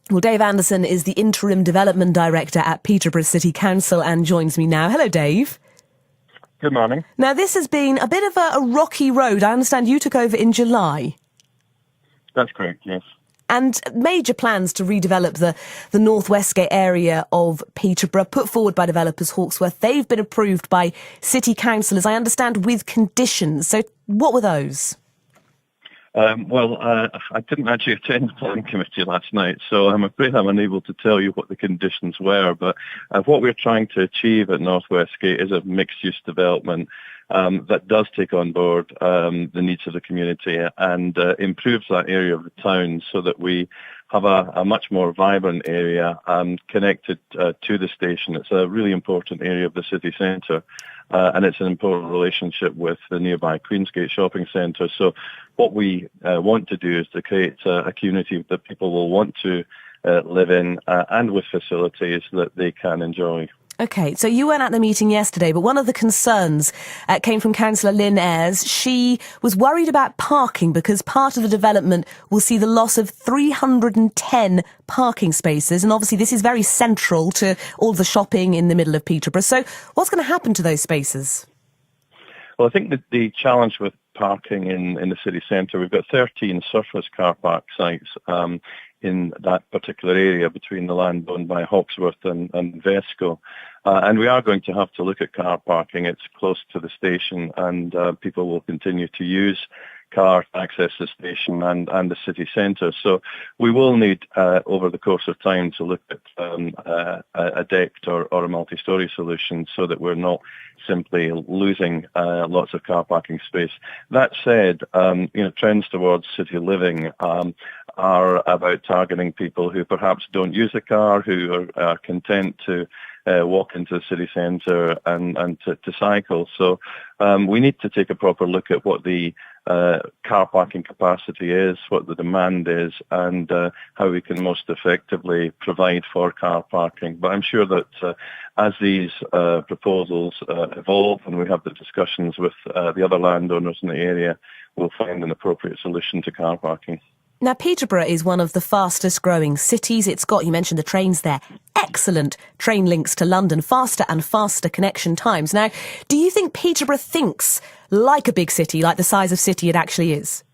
Well, Dave Anderson is the Interim Development Director at Peterborough City Council and joins me now. Hello, Dave. Good morning. Now, this has been a bit of a rocky road. I understand you took over in July. That's correct, yes. And major plans to redevelop the North Westgate area of Peterborough, put forward by developers Hawksworth. They've been approved by city councillors, I understand, with conditions. So what were those? I didn't actually attend the planning committee last night, so I'm afraid I'm unable to tell you what the conditions were. But what we're trying to achieve at North Westgate is a mixed-use development that does take on board the needs of the community and improves that area of the town so that we have a much more vibrant area connected to the station. It's a really important area of the city centre. And it's an important relationship with the nearby Queensgate shopping centre. So what we want to do is to create a community that people will want to live in and with facilities that they can enjoy. OK, so you weren't at the meeting yesterday, but one of the concerns came from Councillor Lynn Ayres. She was worried about parking because part of the development will see the loss of 310 parking spaces. And obviously this is very central to all the shopping in the middle of Peterborough. So what's going to happen to those spaces? Well, I think that the challenge with parking in the city centre, we've got 13 surface car park sites in that particular area between the land owned by Hawksworth and Vesco. And we are going to have to look at car parking. It's close to the station and people will continue to use car to access the station and the city centre. So we will need, over the course of time, to look at a decked or a multi-storey solution so that we're not simply losing lots of car parking space. That said, trends towards city living are about targeting people who perhaps don't use a car, who are content to walk into the city centre and to cycle. So we need to take a proper look at what the car parking capacity is, what the demand is, and how we can most effectively provide for car parking. But I'm sure that as these proposals evolve and we have the discussions with the other landowners in the area, we'll find an appropriate solution to car parking. Now, Peterborough is one of the fastest growing cities. It's got, you mentioned the trains there, excellent train links to London, faster and faster connection times. Now, do you think Peterborough thinks like a big city, like the size of city it actually is?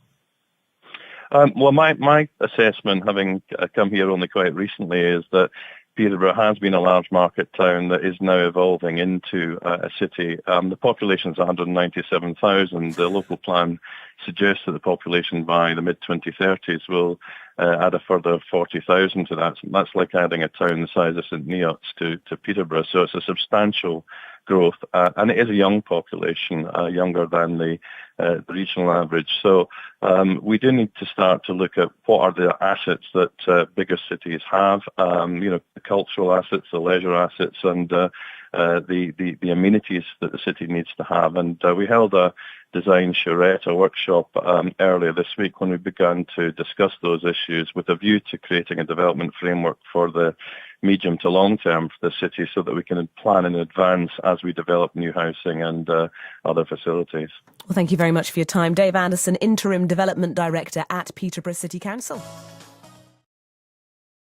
My assessment, having come here only quite recently, is that Peterborough has been a large market town that is now evolving into a city. The population is 197,000. The local plan suggests that the population by the mid-2030s will add a further 40,000 to that. So that's like adding a town the size of St Neots to Peterborough. So it's a substantial growth, and it is a young population, younger than the regional average. So we do need to start to look at what are the assets that bigger cities have, the cultural assets, the leisure assets, and the amenities that the city needs to have. And we held a design charrette, a workshop earlier this week when we began to discuss those issues with a view to creating a development framework for the medium to long term for the city so that we can plan in advance as we develop new housing and other facilities. Well, thank you very much for your time. Dave Anderson, Interim Development Director at Peterborough City Council.